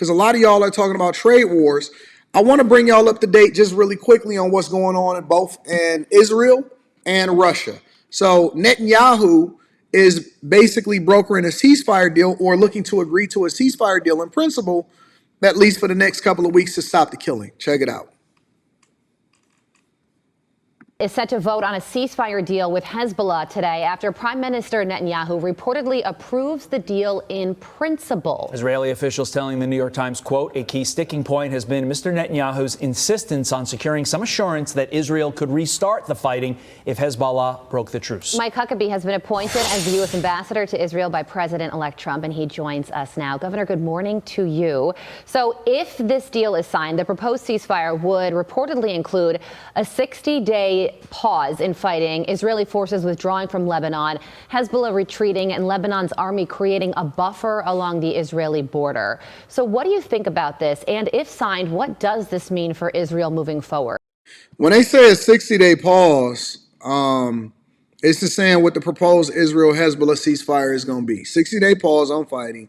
because a lot of y'all are talking about trade wars. I want to bring y'all up to date just really quickly on what's going on in Israel and Russia. So Netanyahu is basically brokering a ceasefire deal or looking to agree to a ceasefire deal in principle, at least for the next couple of weeks to stop the killing. Check it out. Is set to vote on a ceasefire deal with Hezbollah today after Prime Minister Netanyahu reportedly approves the deal in principle. Israeli officials telling the New York Times, quote, a key sticking point has been Mr. Netanyahu's insistence on securing some assurance that Israel could restart the fighting if Hezbollah broke the truce. Mike Huckabee has been appointed as the U.S. ambassador to Israel by President-elect Trump, and he joins us now. Governor, good morning to you. So if this deal is signed, the proposed ceasefire would reportedly include a 60-day pause in fighting, Israeli forces withdrawing from Lebanon, Hezbollah retreating, and Lebanon's army creating a buffer along the Israeli border. So what do you think about this? And if signed, what does this mean for Israel moving forward? When they say a 60-day pause, it's just saying what the proposed Israel-Hezbollah ceasefire is going to be. 60-day pause on fighting,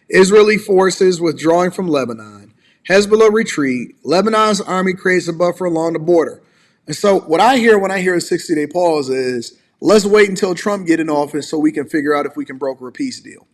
Israeli forces withdrawing from Lebanon, Hezbollah retreat, Lebanon's army creates a buffer along the border. And so what I hear when I hear a 60-day pause is, let's wait until Trump get in office so we can figure out if we can broker a peace deal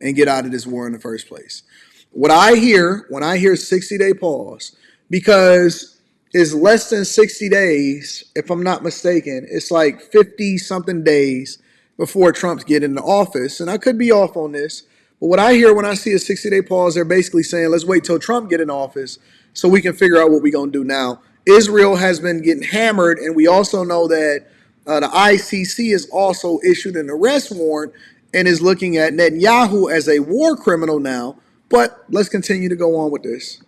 and get out of this war in the first place. What I hear when I hear 60-day pause, because it's less than 60 days, if I'm not mistaken, it's like 50-something days before Trump's get into office. And I could be off on this, but what I hear when I see a 60-day pause, they're basically saying, let's wait till Trump get in office so we can figure out what we're going to do now. Israel has been getting hammered, and we also know that the ICC has also issued an arrest warrant and is looking at Netanyahu as a war criminal now. But let's continue to go on with this.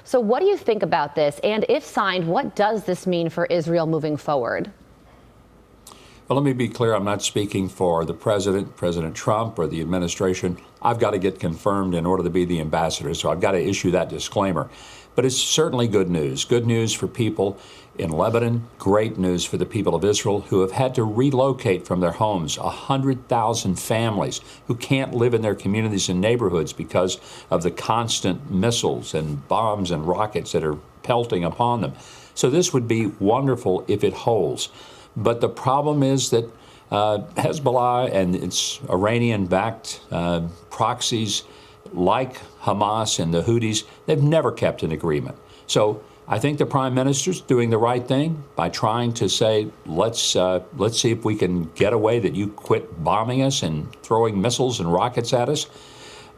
So what do you think about this? And if signed, what does this mean for Israel moving forward? Well, let me be clear. I'm not speaking for the president, President Trump, or the administration. I've got to get confirmed in order to be the ambassador, so I've got to issue that disclaimer. But it's certainly good news. Good news for people in Lebanon, great news for the people of Israel who have had to relocate from their homes, 100,000 families who can't live in their communities and neighborhoods because of the constant missiles and bombs and rockets that are pelting upon them. So this would be wonderful if it holds. But the problem is that Hezbollah and its Iranian-backed proxies like Hamas and the Houthis, they've never kept an agreement. So I think the Prime Minister's doing the right thing by trying to say, let's see if we can get a way that you quit bombing us and throwing missiles and rockets at us.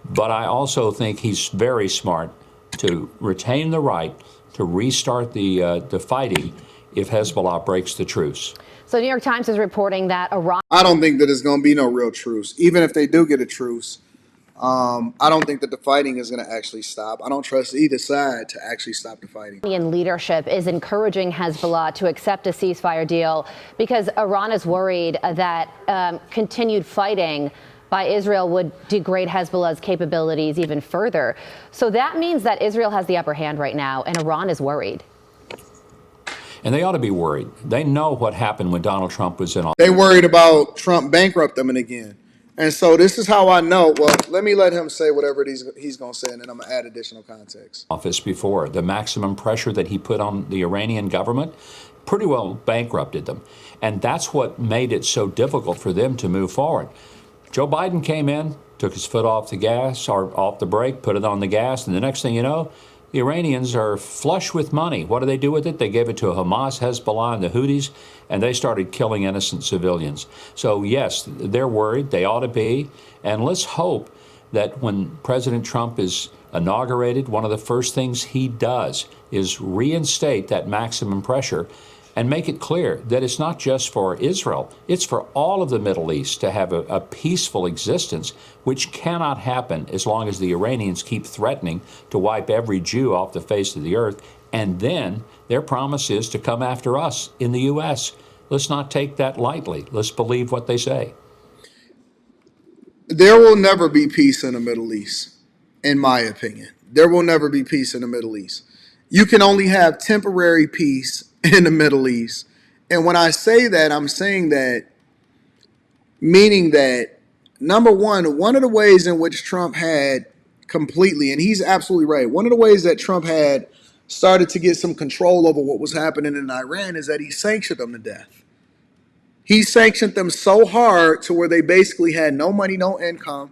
But I also think he's very smart to retain the right to restart the fighting if Hezbollah breaks the truce. So New York Times is reporting that Iran... I don't think that there's going to be no real truce. Even if they do get a truce, I don't think that the fighting is going to actually stop. I don't trust either side to actually stop the fighting. Iranian leadership is encouraging Hezbollah to accept a ceasefire deal because Iran is worried that continued fighting by Israel would degrade Hezbollah's capabilities even further. So that means that Israel has the upper hand right now, and Iran is worried. And they ought to be worried. They know what happened when Donald Trump was in office. They worried about Trump bankrupt them again. And so this is how I know. Well, let me let him say whatever he's going to say, and then I'm going to add additional context. Office before, the maximum pressure that he put on the Iranian government pretty well bankrupted them. And that's what made it so difficult for them to move forward. Joe Biden came in, took his foot off the gas or off the brake, put it on the gas, and the next thing you know, the Iranians are flush with money. What do they do with it? They gave it to Hamas, Hezbollah, and the Houthis, and they started killing innocent civilians. So, yes, they're worried. They ought to be. And let's hope that when President Trump is inaugurated, one of the first things he does is reinstate that maximum pressure and make it clear that it's not just for Israel, it's for all of the Middle East to have a peaceful existence, which cannot happen as long as the Iranians keep threatening to wipe every Jew off the face of the earth. And then their promise is to come after us in the U.S. Let's not take that lightly. Let's believe what they say. There will never be peace in the Middle East, in my opinion. There will never be peace in the Middle East. You can only have temporary peace in the Middle East. And when I say that, I'm saying that, meaning that, number one of the ways in which Trump had completely. And he's absolutely right. One of the ways that Trump had started to get some control over what was happening in Iran is that he sanctioned them to death. He sanctioned them so hard to where they basically had no money, no income,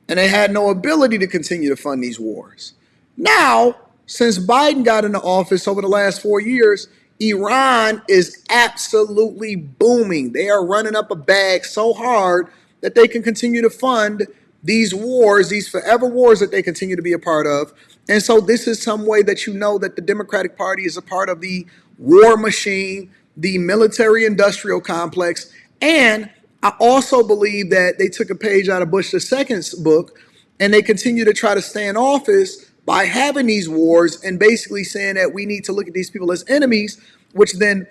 and they had no ability to continue to fund these wars. Now, since Biden got into office over the last 4 years, Iran is absolutely booming. They are running up a bag so hard that they can continue to fund these wars, these forever wars that they continue to be a part of. And so this is some way that you know that the Democratic Party is a part of the war machine, the military-industrial complex. And I also believe that they took a page out of Bush II's book, and they continue to try to stay in office by having these wars and basically saying that we need to look at these people as enemies, which then,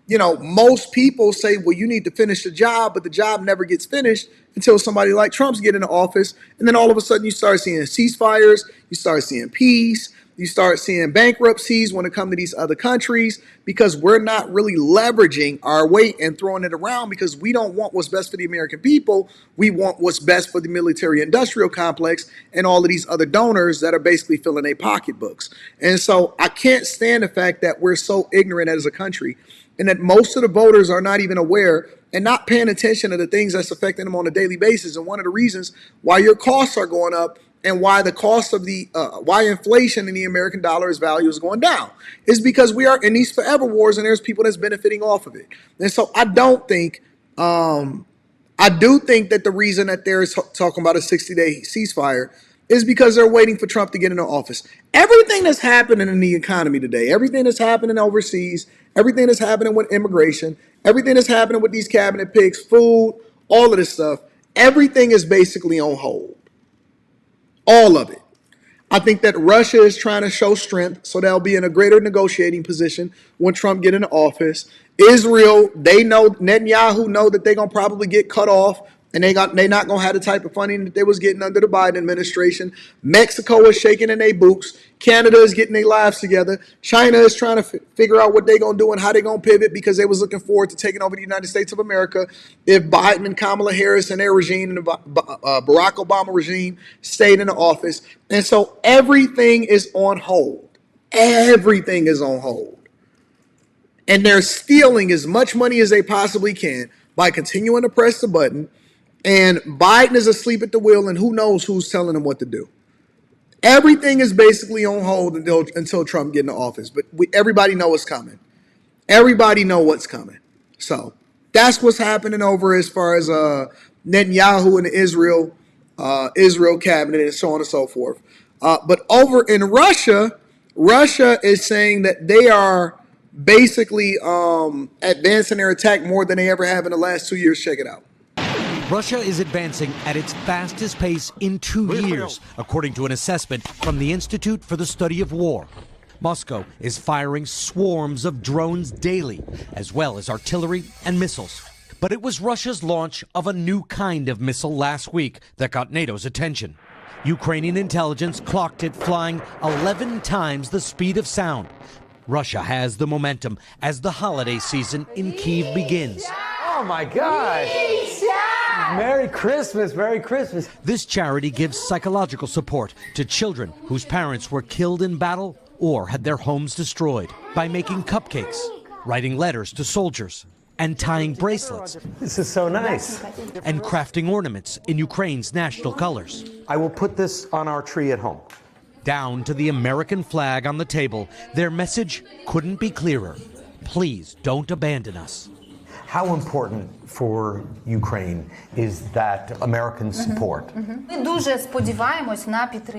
you know, most people say, well, you need to finish the job, but the job never gets finished until somebody like Trump's get into office. And then all of a sudden you start seeing ceasefires, you start seeing peace, you start seeing bankruptcies when it comes to these other countries, because we're not really leveraging our weight and throwing it around because we don't want what's best for the American people. We want what's best for the military industrial complex and all of these other donors that are basically filling their pocketbooks. And so I can't stand the fact that we're so ignorant as a country and that most of the voters are not even aware and not paying attention to the things that's affecting them on a daily basis. And one of the reasons why your costs are going up and why the cost of why inflation in the American dollar's value is going down is because we are in these forever wars and there's people that's benefiting off of it. And so I do think that the reason that they're talking about a 60-day ceasefire is because they're waiting for Trump to get into office. Everything that's happening in the economy today, everything that's happening overseas, everything that's happening with immigration, everything that's happening with these cabinet picks, food, all of this stuff, everything is basically on hold. All of it. I think that Russia is trying to show strength, so they'll be in a greater negotiating position when Trump get into office. Israel, they know, Netanyahu know that they're going to probably get cut off, and they not going to have the type of funding that they was getting under the Biden administration. Mexico is shaking in their boots. Canada is getting their lives together. China is trying to figure out what they're going to do and how they're going to pivot because they was looking forward to taking over the United States of America if Biden and Kamala Harris and their regime and the Barack Obama regime stayed in the office. And so everything is on hold. Everything is on hold. And they're stealing as much money as they possibly can by continuing to press the button. And Biden is asleep at the wheel, and who knows who's telling him what to do. Everything is basically on hold until Trump get into office. But everybody know what's coming. Everybody know what's coming. So that's what's happening over as far as Netanyahu and the Israel cabinet and so on and so forth. But over in Russia, Russia is saying that they are basically advancing their attack more than they ever have in the last 2 years. Check it out. Russia is advancing at its fastest pace in 2 years, according to an assessment from the Institute for the Study of War. Moscow is firing swarms of drones daily, as well as artillery and missiles. But it was Russia's launch of a new kind of missile last week that got NATO's attention. Ukrainian intelligence clocked it flying 11 times the speed of sound. Russia has the momentum as the holiday season in Kyiv begins. Oh my God! Merry Christmas, Merry Christmas. This charity gives psychological support to children whose parents were killed in battle or had their homes destroyed by making cupcakes, writing letters to soldiers, and tying bracelets. This is so nice. And crafting ornaments in Ukraine's national colors. I will put this on our tree at home. Down to the American flag on the table, their message couldn't be clearer. Please don't abandon us. How important for Ukraine is that American support?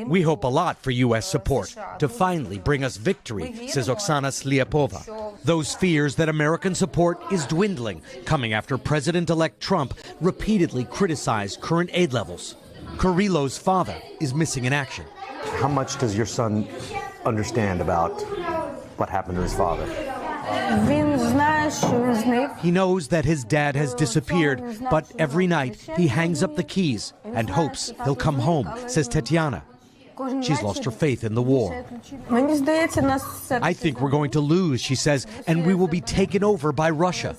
We hope a lot for U.S. support to finally bring us victory, says Oksana Sliapova. Those fears that American support is dwindling, coming after President-elect Trump repeatedly criticized current aid levels. Kyrylo's father is missing in action. How much does your son understand about what happened to his father? He knows that his dad has disappeared, but every night he hangs up the keys and hopes he'll come home, says Tatiana. She's lost her faith in the war. I think we're going to lose, she says, and we will be taken over by Russia.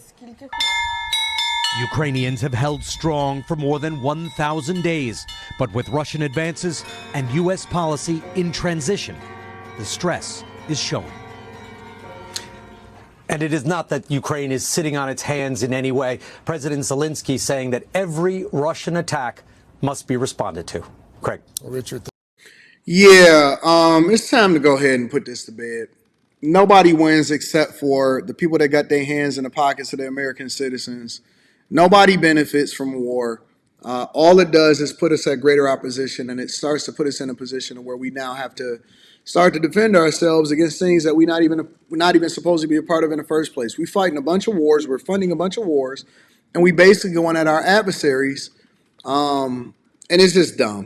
Ukrainians have held strong for more than 1,000 days, but with Russian advances and U.S. policy in transition, the stress is showing. And it is not that Ukraine is sitting on its hands in any way. President Zelensky saying that every Russian attack must be responded to. Craig. Richard. Yeah, it's time to go ahead and put this to bed. Nobody wins except for the people that got their hands in the pockets of the American citizens. Nobody benefits from war. All it does is put us at greater opposition, and it starts to put us in a position where we now have to start to defend ourselves against things that we're not even supposed to be a part of in the first place. We're fighting a bunch of wars. We're funding a bunch of wars, and we basically going at our adversaries, and it's just dumb.